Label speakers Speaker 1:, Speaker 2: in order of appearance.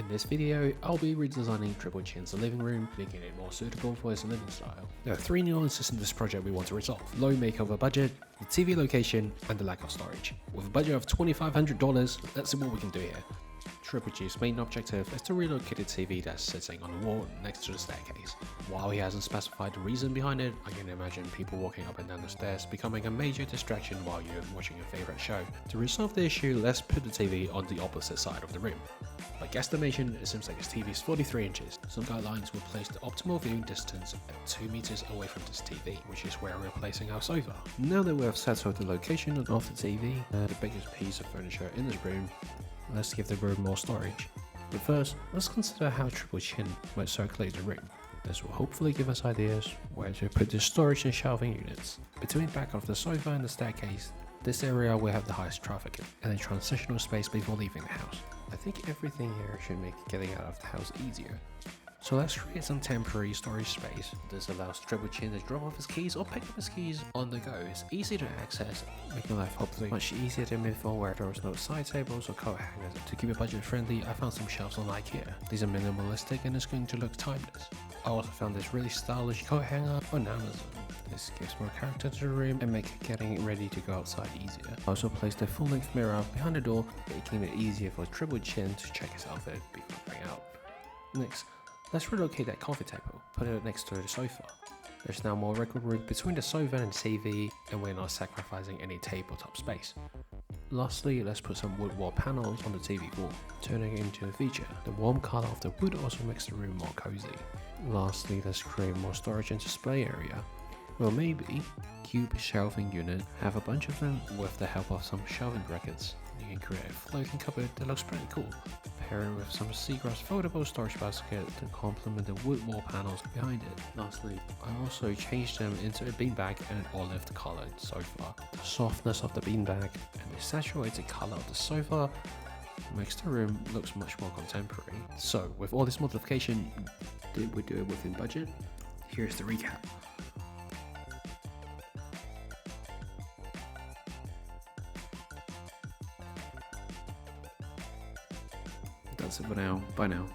Speaker 1: In this video, I'll be redesigning Triple Chin's living room, making it more suitable for his living style. There are 3 nuances in this project we want to resolve: low makeover budget, the TV location, and the lack of storage. With a budget of $2,500, let's see what we can do here. Triple G's main objective is to relocate the TV that's sitting on the wall next to the staircase. While he hasn't specified the reason behind it, I can imagine people walking up and down the stairs becoming a major distraction while you're watching your favorite show. To resolve the issue, let's put the TV on the opposite side of the room. By guesstimation, it seems like his TV is 43 inches. Some guidelines will place the optimal viewing distance at 2 meters away from this TV, which is where we're placing our sofa. Now that we have settled the location of the TV, the biggest piece of furniture in this room, let's give the room more storage. But first, let's consider how Triple Chin might circulate the room. This will hopefully give us ideas where to put the storage and shelving units. Between the back of the sofa and the staircase, this area will have the highest traffic and a transitional space before leaving the house. I think everything here should make getting out of the house easier. So let's create some temporary storage space. This allows Triple Chin to drop off his keys or pick up his keys on the go. It's easy to access, making life hopefully much easier than before where there was no side tables or coat hangers. To keep it budget friendly, I found some shelves on IKEA. These are minimalistic and it's going to look timeless. I also found this really stylish coat hanger on Amazon. This gives more character to the room and makes getting ready to go outside easier. I also placed a full-length mirror behind the door, making it easier for Triple Chin to check his outfit before going out. Next, let's relocate that coffee table, put it next to the sofa. There's now more wiggle room between the sofa and the TV, and we're not sacrificing any tabletop space. Lastly, let's put some wood wall panels on the TV wall, turning it into a feature. The warm color of the wood also makes the room more cozy. Lastly, let's create more storage and display area. Well, maybe cube shelving unit, have a bunch of them with the help of some shelving brackets. You can create a floating cupboard that looks pretty cool. Pair it with some seagrass foldable storage basket to complement the wood wall panels behind it. Lastly, I also changed them into a beanbag and an olive colored sofa. The softness of the beanbag and the saturated color of the sofa makes the room looks much more contemporary. So with all this modification, did we do it within budget? Here's the recap. That's it for now. Bye now.